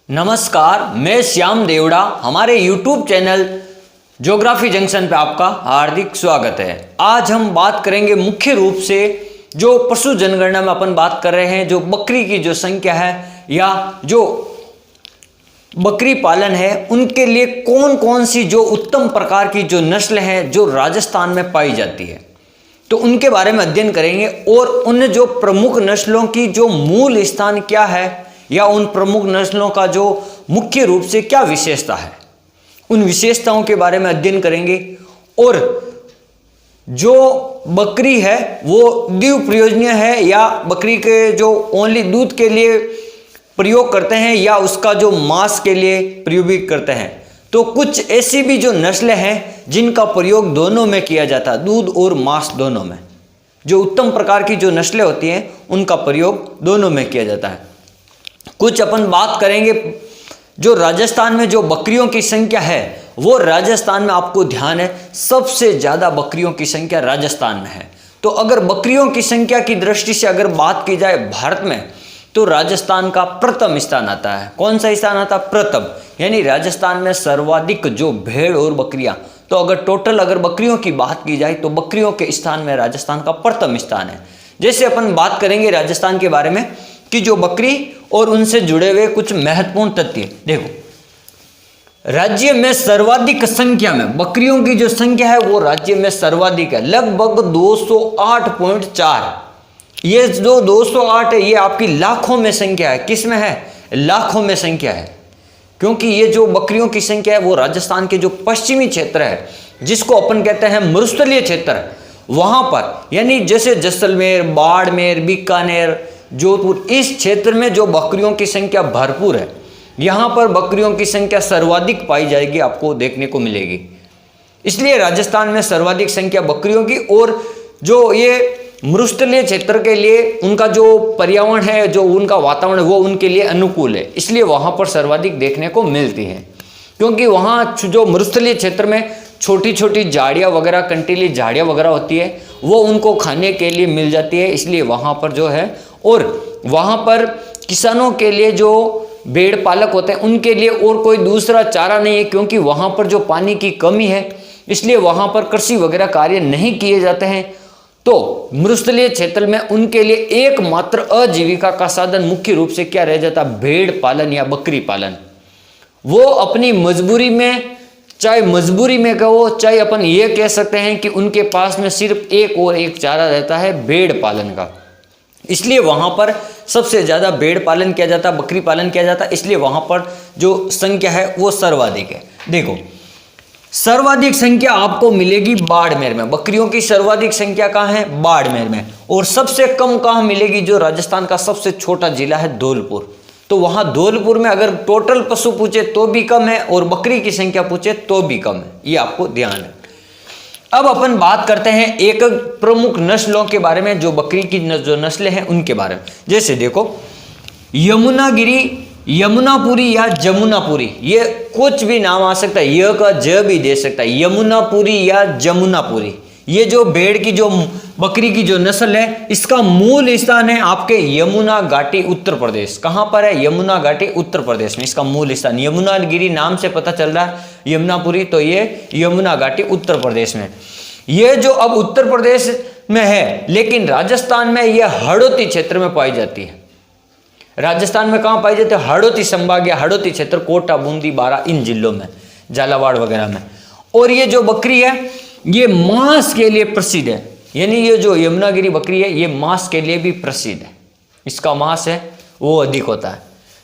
नमस्कार, मैं श्याम देवड़ा। हमारे YouTube चैनल ज्योग्राफी जंक्शन पे आपका हार्दिक स्वागत है। आज हम बात करेंगे मुख्य रूप से जो पशु जनगणना में अपन बात कर रहे हैं, जो बकरी की जो संख्या है या जो बकरी पालन है, उनके लिए कौन कौन सी जो उत्तम प्रकार की जो नस्ल है जो राजस्थान में पाई जाती है, तो उनके बारे में अध्ययन करेंगे। और उन जो प्रमुख नस्लों की जो मूल स्थान क्या है या उन प्रमुख नस्लों का जो मुख्य रूप से क्या विशेषता है, उन विशेषताओं के बारे में अध्ययन करेंगे। और जो बकरी है वो द्विव प्रयोजनीय है या बकरी के जो ओनली दूध के लिए प्रयोग करते हैं या उसका जो मांस के लिए प्रयोग भी करते हैं, तो कुछ ऐसी भी जो नस्लें हैं जिनका प्रयोग दोनों में किया जाता है, दूध और मांस दोनों में। जो उत्तम प्रकार की जो नस्लें होती हैं उनका प्रयोग दोनों में किया जाता है। कुछ अपन बात करेंगे जो राजस्थान में जो बकरियों की संख्या है, वो राजस्थान में आपको ध्यान है सबसे ज़्यादा बकरियों की संख्या राजस्थान में है। तो अगर बकरियों की संख्या की दृष्टि से अगर बात की जाए भारत में, तो राजस्थान का प्रथम स्थान आता है। कौन सा स्थान आता है? प्रथम। यानी राजस्थान में सर्वाधिक जो भेड़ और बकरियां, तो अगर टोटल अगर बकरियों की बात की जाए तो बकरियों के स्थान में राजस्थान का प्रथम स्थान है। जैसे अपन बात करेंगे राजस्थान के बारे में कि जो बकरी और उनसे जुड़े हुए कुछ महत्वपूर्ण तथ्य देखो। राज्य में सर्वाधिक संख्या में बकरियों की जो संख्या है वो राज्य में सर्वाधिक है, लगभग 208.4। ये जो 208 है ये आपकी लाखों में संख्या है। किस में है? लाखों में संख्या है। क्योंकि ये जो बकरियों की संख्या है वो राजस्थान के जो पश्चिमी क्षेत्र है, जिसको अपन कहते हैं मरुस्थलीय क्षेत्र, वहां पर यानी जैसे जैसलमेर, बाड़मेर, बीकानेर, जोधपुर, इस क्षेत्र में जो बकरियों की संख्या भरपूर है, यहाँ पर बकरियों की संख्या सर्वाधिक पाई जाएगी, आपको देखने को मिलेगी। इसलिए राजस्थान में सर्वाधिक संख्या बकरियों की। और जो ये मरुस्थलीय क्षेत्र के लिए उनका जो पर्यावरण है, जो उनका वातावरण है, वो उनके लिए अनुकूल है, इसलिए वहाँ पर सर्वाधिक देखने को मिलती है। क्योंकि वहाँ जो मरुस्थलीय क्षेत्र में छोटी छोटी झाड़ियाँ वगैरह, कंटीली झाड़ियाँ वगैरह होती है, वो उनको खाने के लिए मिल जाती है, इसलिए वहाँ पर जो है। और वहाँ पर किसानों के लिए जो भेड़ पालक होते हैं उनके लिए और कोई दूसरा चारा नहीं है, क्योंकि वहाँ पर जो पानी की कमी है, इसलिए वहाँ पर कृषि वगैरह कार्य नहीं किए जाते हैं। तो मरुस्थलीय क्षेत्र में उनके लिए एकमात्र आजीविका का साधन मुख्य रूप से क्या रह जाता? भेड़ पालन या बकरी पालन। वो अपनी मजबूरी में, चाहे मजबूरी में कहो, चाहे अपन ये कह सकते हैं कि उनके पास में सिर्फ एक और एक चारा रहता है भेड़ पालन का, इसलिए वहां पर सबसे ज्यादा भेड़ पालन किया जाता, बकरी पालन किया जाता, इसलिए वहां पर जो संख्या है वो सर्वाधिक है। देखो, सर्वाधिक संख्या आपको मिलेगी बाड़मेर में। बकरियों की सर्वाधिक संख्या कहाँ है? बाड़मेर में। और सबसे कम कहाँ मिलेगी? जो राजस्थान का सबसे छोटा जिला है धौलपुर, तो वहां धौलपुर में अगर टोटल पशु पूछे तो भी कम है और बकरी की संख्या पूछे तो भी कम है, ये आपको ध्यान है। अब अपन बात करते हैं एक प्रमुख नस्लों के बारे में, जो बकरी की जो नस्लें हैं उनके बारे में। जैसे देखो, यमुनागिरी, यमुनापुरी या जमुनापुरी, ये कुछ भी नाम आ सकता है, य का ज भी दे सकता है, यमुनापुरी या जमुनापुरी। ये जो भेड़ की जो बकरी की जो नस्ल है, इसका मूल स्थान है आपके यमुना घाटी उत्तर प्रदेश। कहाँ पर है? यमुना घाटी उत्तर प्रदेश में इसका मूल स्थान। यमुनागिरी नाम से पता चल रहा है, यमुनापुरी, तो ये यमुना घाटी उत्तर प्रदेश में। ये जो अब उत्तर प्रदेश में है, लेकिन राजस्थान में यह हड़ौती क्षेत्र में पाई जाती है। राजस्थान में कहाँ पाई जाती है? हड़ौती संभाग या हड़ौती क्षेत्र, कोटा, बूंदी, बारा, इन जिलों में, झालावाड़ वगैरह में। और ये जो बकरी है ये मांस के लिए प्रसिद्ध है, यानी ये जो यमुनागिरी बकरी है ये मांस के लिए भी प्रसिद्ध है, इसका मांस है वो अधिक होता है।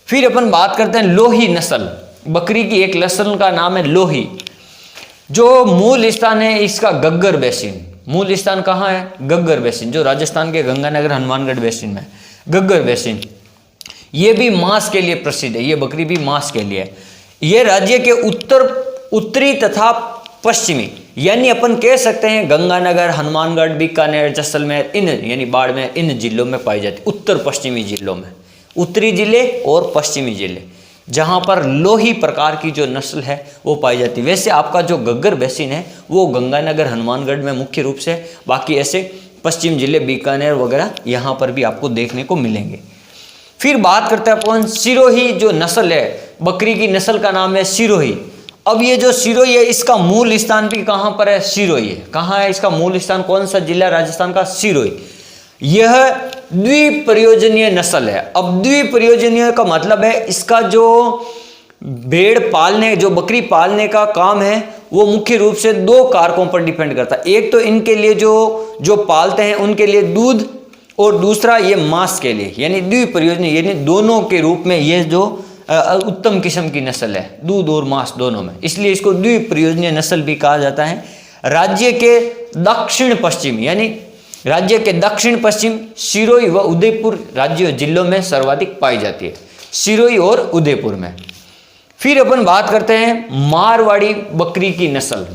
फिर अपन बात करते हैं लोही नस्ल। बकरी की एक नस्ल का नाम है लोही। जो मूल स्थान है इसका गग्गर बेसिन। मूल स्थान कहाँ है? गग्गर बेसिन, जो राजस्थान के गंगानगर हनुमानगढ़ बेसिन में, गग्गर बेसिन। ये भी मांस के लिए प्रसिद्ध है, ये बकरी भी मांस के लिए है। ये राज्य के उत्तरी तथा पश्चिमी, यानी अपन कह सकते हैं गंगानगर, हनुमानगढ़, बीकानेर, जैसलमेर, इन यानी बाड़मेर, इन जिलों में पाई जाती, उत्तर पश्चिमी जिलों में, उत्तरी जिले और पश्चिमी जिले, जहां पर लोही प्रकार की जो नस्ल है वो पाई जाती है। वैसे आपका जो गग्गर बेसिन है वो गंगानगर, हनुमानगढ़ में मुख्य रूप से, बाकी ऐसे पश्चिम जिले बीकानेर वगैरह यहाँ पर भी आपको देखने को मिलेंगे। फिर बात करते हैं अपन सिरोही जो नस्ल है, बकरी की नस्ल का नाम है सिरोही। अब ये जो सिरोही है इसका मूल स्थान भी कहाँ पर है? सिरोही है। कहाँ है इसका मूल स्थान? कौन सा जिला राजस्थान का? सिरोही। यह द्विप्रयोजनीय नस्ल है। अब द्विप्रयोजनीय का मतलब है इसका जो भेड़ पालने, जो बकरी पालने का काम है वो मुख्य रूप से दो कारकों पर डिपेंड करता है। एक तो इनके लिए जो पालते हैं उनके लिए दूध, और दूसरा ये मांस के लिए, यानी द्विप्रयोजनीय, यानी दोनों के रूप में ये जो उत्तम किस्म की नस्ल है, दूध और मांस दोनों में, इसलिए इसको द्विप्रयोजनीय नस्ल भी कहा जाता है। राज्य के दक्षिण पश्चिम, यानी राज्य के दक्षिण पश्चिम सिरोही व उदयपुर राज्यों जिलों में सर्वाधिक पाई जाती है, सिरोही और उदयपुर में। फिर अपन बात करते हैं मारवाड़ी बकरी की नस्ल।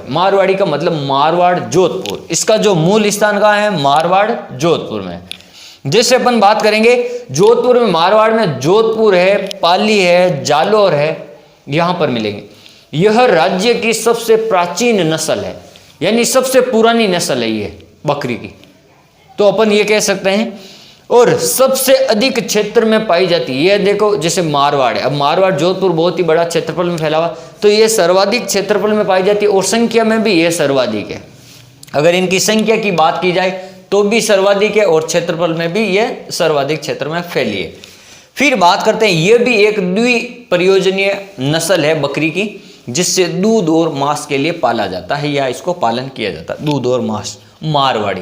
मारवाड़ी का मतलब मारवाड़, जोधपुर। इसका जो मूल स्थान कहाँ है? मारवाड़, जोधपुर में। जैसे अपन बात करेंगे जोधपुर में, मारवाड़ में जोधपुर है, पाली है, जालोर है, यहाँ पर मिलेंगे। यह राज्य की सबसे प्राचीन नस्ल है, यानी सबसे पुरानी नस्ल है ये बकरी की, तो अपन ये कह सकते हैं। और सबसे अधिक क्षेत्र में पाई जाती है। ये देखो जैसे मारवाड़ है, अब मारवाड़ जोधपुर बहुत ही बड़ा क्षेत्रफल में फैला हुआ, तो ये सर्वाधिक क्षेत्रफल में पाई जाती है और संख्या में भी ये सर्वाधिक है। अगर इनकी संख्या की बात की जाए तो भी सर्वाधिक है और क्षेत्रफल में भी ये सर्वाधिक क्षेत्र में फैली है। फिर बात करते हैं, ये भी एक द्विप्रयोजनीय नस्ल है बकरी की, जिससे दूध और मांस के लिए पाला जाता है या इसको पालन किया जाता है, दूध और मांस। मारवाड़ी,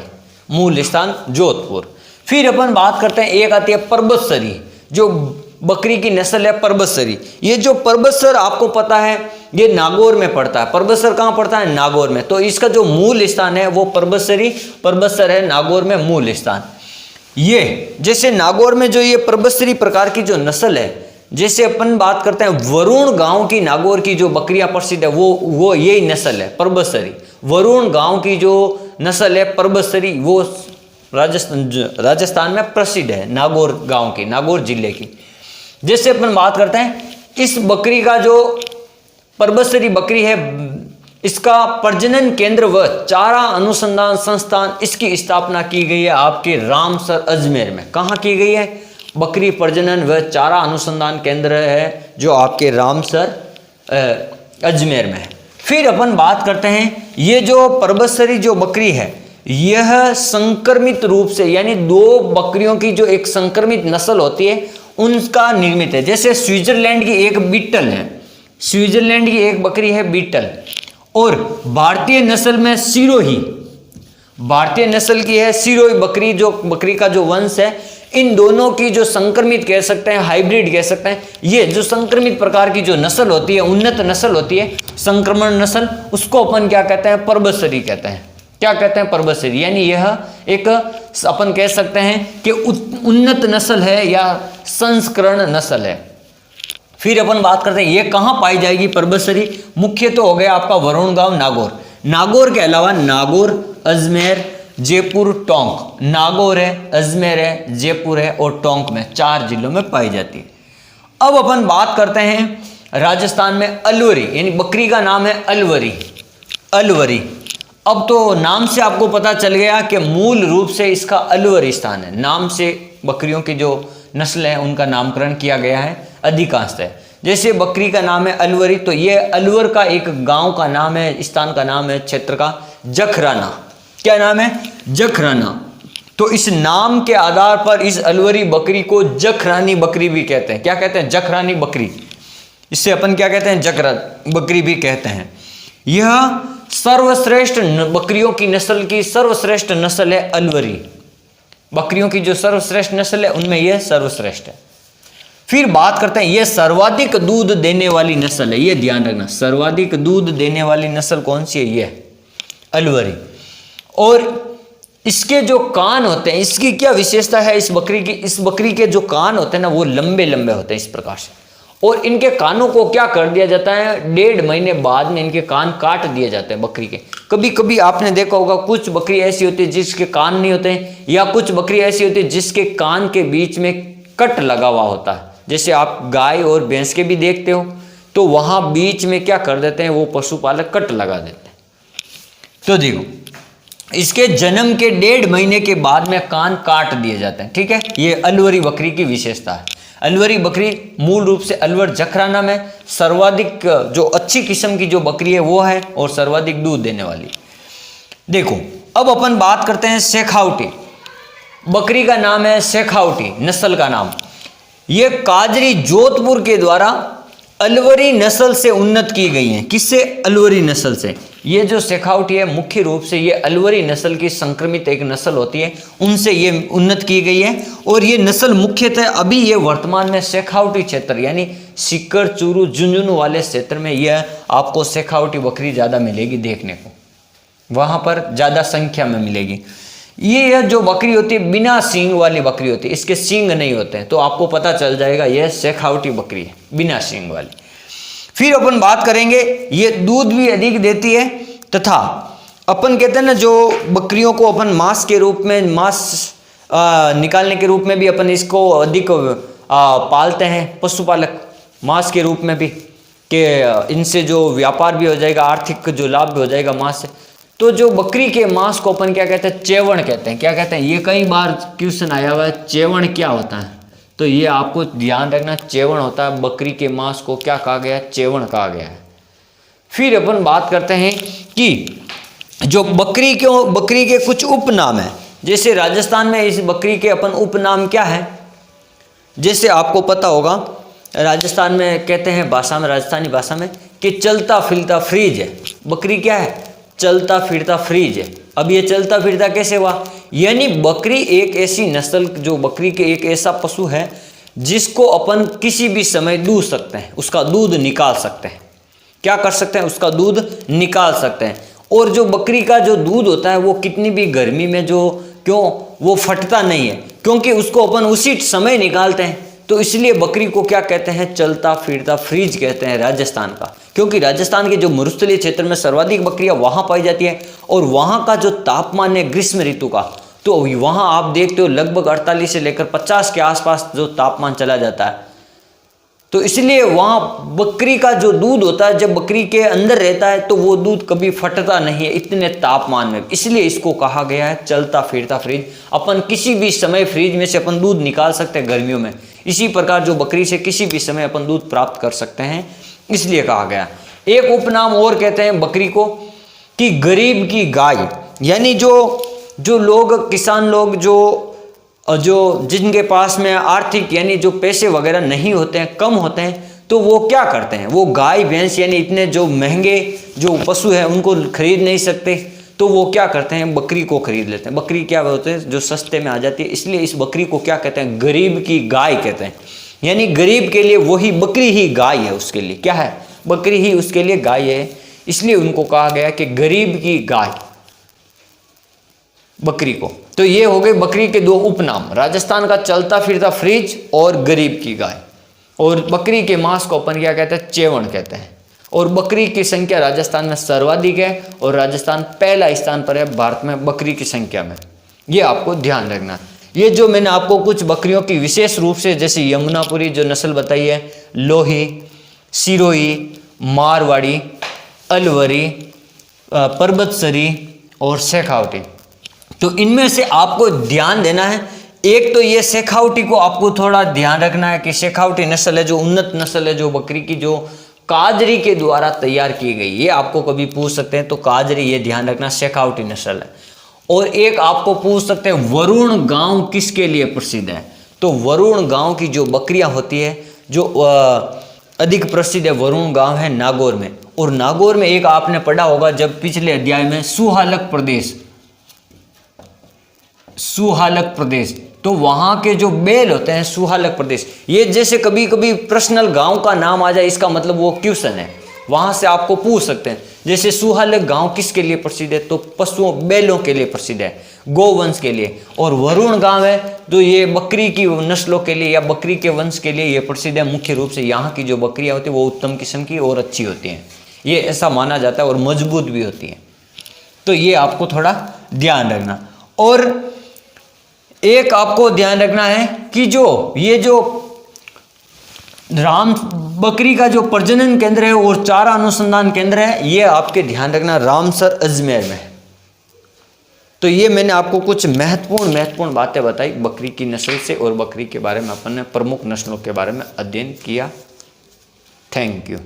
मूल स्थान जोधपुर। फिर अपन बात करते हैं, एक आती है परबतसरी, जो बकरी की नस्ल है परबतसरी। ये जो परबतसर आपको पता है ये नागौर में पड़ता है। परबतसर कहाँ पड़ता है? नागौर में। तो इसका जो मूल स्थान है वो परबतसर है, नागौर में मूल स्थान। ये जैसे नागौर में जो ये परबतसरी प्रकार की जो नस्ल है, जैसे अपन बात करते हैं वरुण गांव की नागौर की जो बकरियां प्रसिद्ध है वो यही नस्ल है परबतसरी। वरुण गांव की जो नस्ल है परबतसरी वो राजस्थान में प्रसिद्ध है, नागौर गांव की, नागौर जिले की। जैसे अपन बात करते हैं इस बकरी का जो परबतसरी बकरी है, इसका प्रजनन केंद्र व चारा अनुसंधान संस्थान, इसकी स्थापना की गई है आपके रामसर अजमेर में। कहाँ की गई है? बकरी प्रजनन व चारा अनुसंधान केंद्र है जो आपके रामसर अजमेर में है। फिर अपन बात करते हैं ये जो परबतसरी जो बकरी है यह संक्रमित रूप से, यानी दो बकरियों की जो एक संक्रमित नस्ल होती है उनका निर्मित है। जैसे स्विट्जरलैंड की एक बीटल है, स्विट्जरलैंड की एक बकरी है बीटल, और भारतीय नस्ल में सिरोही, भारतीय नस्ल की है सिरोही बकरी, जो बकरी का जो वंश है, इन दोनों की जो संक्रमित कह सकते हैं, हाइब्रिड कह सकते हैं, ये जो संक्रमित प्रकार की जो नस्ल होती है, उन्नत नस्ल होती है, संक्रमण नस्ल, उसको अपन क्या कहते हैं? परबतसरी कहते हैं। क्या कहते हैं? परबतसरी। यानी यह एक अपन कह सकते हैं कि उन्नत नस्ल है या संस्करण नस्ल है। फिर अपन बात करते हैं ये कहाँ पाई जाएगी परबतसरी? मुख्य तो हो गया आपका वरुण गांव, नागौर। नागौर के अलावा नागौर, अजमेर, जयपुर, टोंक। नागौर है, अजमेर है, जयपुर है और टोंक में, 4 जिलों में पाई जाती है। अब अपन बात करते हैं राजस्थान में अलवरी, यानी बकरी का नाम है अलवरी। अलवरी, अब तो नाम से आपको पता चल गया कि मूल रूप से इसका अलवर स्थान है। नाम से बकरियों की जो नस्ल है उनका नामकरण किया गया है अधिकांशतः। जैसे बकरी का नाम है अलवरी, तो ये अलवर का एक गांव का नाम है, स्थान का नाम है, क्षेत्र का जखराना। क्या नाम है? जखराना। तो इस नाम के आधार पर इस अलवरी बकरी को जखरानी बकरी भी कहते हैं। क्या कहते हैं? जखरानी बकरी। इससे अपन क्या कहते हैं? जखरा बकरी भी कहते हैं। यह सर्वश्रेष्ठ बकरियों की नस्ल की सर्वश्रेष्ठ नस्ल है अलवरी। बकरियों की जो सर्वश्रेष्ठ नस्ल है उनमें यह सर्वश्रेष्ठ है। फिर बात करते हैं, यह सर्वाधिक दूध देने वाली नस्ल है। यह ध्यान रखना, सर्वाधिक दूध देने वाली नस्ल कौन सी है? यह अलवरी। और इसके जो कान होते हैं, इसकी क्या विशेषता है इस बकरी की? इस बकरी के जो कान होते हैं ना वो लंबे लंबे होते हैं इस प्रकार से, और इनके कानों को क्या कर दिया जाता है? 1.5 महीने बाद में इनके कान काट दिए जाते हैं बकरी के। कभी कभी आपने देखा होगा कुछ बकरी ऐसी होती है जिसके कान नहीं होते हैं, या कुछ बकरी ऐसी होती है जिसके कान के बीच में कट लगा हुआ होता है। जैसे आप गाय और भैंस के भी देखते हो, तो वहां बीच में क्या कर देते हैं वो पशुपालक? कट लगा देते हैं। तो देखो, इसके जन्म के 1.5 महीने के बाद में कान काट दिए जाते हैं। ठीक है, ये अलवरी बकरी की विशेषता है। अलवरी बकरी मूल रूप से अलवर जखराना में सर्वाधिक जो अच्छी किस्म की जो बकरी है वो है और सर्वाधिक दूध देने वाली। देखो अब अपन बात करते हैं शेखावटी। बकरी का नाम है शेखावटी, नस्ल का नाम। ये काजरी जोधपुर के द्वारा अलवरी नस्ल से उन्नत की गई है। किससे? अलवरी नस्ल से। ये जो शेखावटी है मुख्य रूप से ये अलवरी नस्ल की संक्रमित एक नस्ल होती है, उनसे ये उन्नत की गई है। और ये नस्ल मुख्यतः अभी ये वर्तमान में शेखावटी क्षेत्र यानी सीकर, चूरू, झुंझुनू वाले क्षेत्र में यह आपको शेखावटी बकरी ज़्यादा मिलेगी देखने को, वहाँ पर ज़्यादा संख्या में मिलेगी। ये जो बकरी होती है बिना सींग वाली बकरी होती है, इसके सींग नहीं होते हैं, तो आपको पता चल जाएगा यह शेखावटी बकरी है बिना सींग वाली। फिर अपन बात करेंगे, ये दूध भी अधिक देती है तथा अपन कहते हैं ना जो बकरियों को अपन मांस के रूप में, मांस निकालने के रूप में भी अपन इसको अधिक पालते हैं, पशुपालक मांस के रूप में भी, कि इनसे जो व्यापार भी हो जाएगा, आर्थिक जो लाभ भी हो जाएगा मांस से। तो जो बकरी के मांस को अपन क्या कहते हैं? चेवण कहते हैं। क्या कहते हैं? ये कई बार क्वेश्चन आया हुआ है, चेवण क्या होता है? तो ये आपको ध्यान रखना, चेवण होता है बकरी के मांस को क्या कहा गया है? चेवण कहा गया है। फिर अपन बात करते हैं कि जो बकरी के कुछ उपनाम है, जैसे राजस्थान में इस बकरी के अपन उपनाम क्या है? जैसे आपको पता होगा राजस्थान में कहते हैं भाषा में, राजस्थानी भाषा में, कि चलता फिरता फ्रिज है। बकरी क्या है? चलता फिरता फ्रिज है। अब ये चलता फिरता कैसे हुआ? यानी बकरी एक ऐसी नस्ल, जो बकरी के एक ऐसा पशु है जिसको अपन किसी भी समय दूध सकते हैं, उसका दूध निकाल सकते हैं। क्या कर सकते हैं? उसका दूध निकाल सकते हैं। और जो बकरी का जो दूध होता है वो कितनी भी गर्मी में वो फटता नहीं है, क्योंकि उसको अपन उसी समय निकालते हैं। तो इसलिए बकरी को क्या कहते हैं? चलता फिरता फ्रिज कहते हैं राजस्थान का, क्योंकि राजस्थान के जो मरुस्थलीय क्षेत्र में सर्वाधिक बकरियां वहां पाई जाती है। और वहां का जो तापमान है ग्रीष्म ऋतु का, तो वहां आप देखते हो लगभग 48 से लेकर 50 के आसपास जो तापमान चला जाता है। तो इसलिए वहां बकरी का जो दूध होता है, जब बकरी के अंदर रहता है तो वो दूध कभी फटता नहीं है इतने तापमान में, इसलिए इसको कहा गया है चलता फिरता फ्रिज। अपन किसी भी समय फ्रिज में से अपन दूध निकाल सकते हैं गर्मियों में, इसी प्रकार जो बकरी से किसी भी समय अपन दूध प्राप्त कर सकते हैं, इसलिए कहा गया। एक उपनाम और कहते हैं बकरी को कि गरीब की गाय। यानी जो लोग, किसान लोग, जो जिनके पास में आर्थिक यानी जो पैसे वगैरह नहीं होते हैं, कम होते हैं, तो वो क्या करते हैं? वो गाय भैंस यानी इतने जो महंगे जो पशु हैं उनको खरीद नहीं सकते, तो वो क्या करते हैं? बकरी को खरीद लेते हैं। बकरी क्या होते हैं? जो सस्ते में आ जाती है, इसलिए इस बकरी को क्या कहते हैं? गरीब की गाय कहते हैं। यानी गरीब के लिए वही बकरी ही गाय है, उसके लिए क्या है? बकरी ही उसके लिए गाय है, इसलिए उनको कहा गया कि गरीब की गाय बकरी को। तो ये हो गए बकरी के दो उपनाम, राजस्थान का चलता फिरता फ्रिज और गरीब की गाय। और बकरी के मांस को अपन क्या कहते हैं? चेवण कहते हैं। और बकरी की संख्या राजस्थान में सर्वाधिक है और राजस्थान पहला स्थान पर है भारत में बकरी की संख्या में। ये आपको ध्यान रखना। ये जो मैंने आपको कुछ बकरियों की विशेष रूप से, जैसे यमुनापुरी जो नस्ल बताई है, लोही, सिरोही, मारवाड़ी, अलवरी, परबतसरी और शेखावटी, तो इनमें से आपको ध्यान देना है। एक तो ये शेखावटी को आपको थोड़ा ध्यान रखना है कि शेखावटी नस्ल है जो उन्नत नस्ल है, जो बकरी की जो काजरी के द्वारा तैयार की गई, ये आपको कभी पूछ सकते हैं, तो काजरी ये ध्यान रखना शेखावटी नस्ल है। और एक आपको पूछ सकते हैं वरुण गांव किसके लिए प्रसिद्ध है? तो वरुण गांव की जो बकरियां होती है जो अधिक प्रसिद्ध है, वरुण गांव है नागौर में। और नागौर में एक आपने पढ़ा होगा जब पिछले अध्याय में सुहालक प्रदेश, तो वहां के जो बैल होते हैं सुहालक प्रदेश, ये जैसे कभी कभी पर्सनल गांव का नाम आ जाए, इसका मतलब वो क्वेश्चन है, वहां से आपको पूछ सकते हैं। जैसे सुहालक गांव किसके लिए प्रसिद्ध है? तो पशुओं, बैलों के लिए प्रसिद्ध है, गोवंश के लिए। और वरुण गांव है तो ये बकरी की नस्लों के लिए या बकरी के वंश के लिए ये प्रसिद्ध है। मुख्य रूप से यहाँ की जो बकरियां होती है वो उत्तम किस्म की और अच्छी होती हैं, ये ऐसा माना जाता है, और मजबूत भी होती हैं। तो ये आपको थोड़ा ध्यान रखना। और एक आपको ध्यान रखना है कि जो राम बकरी का जो प्रजनन केंद्र है और चारा अनुसंधान केंद्र है, ये आपके ध्यान रखना रामसर अजमेर में। तो ये मैंने आपको कुछ महत्वपूर्ण बातें बताई बकरी की नस्ल से, और बकरी के बारे में अपन ने प्रमुख नस्लों के बारे में अध्ययन किया। Thank you.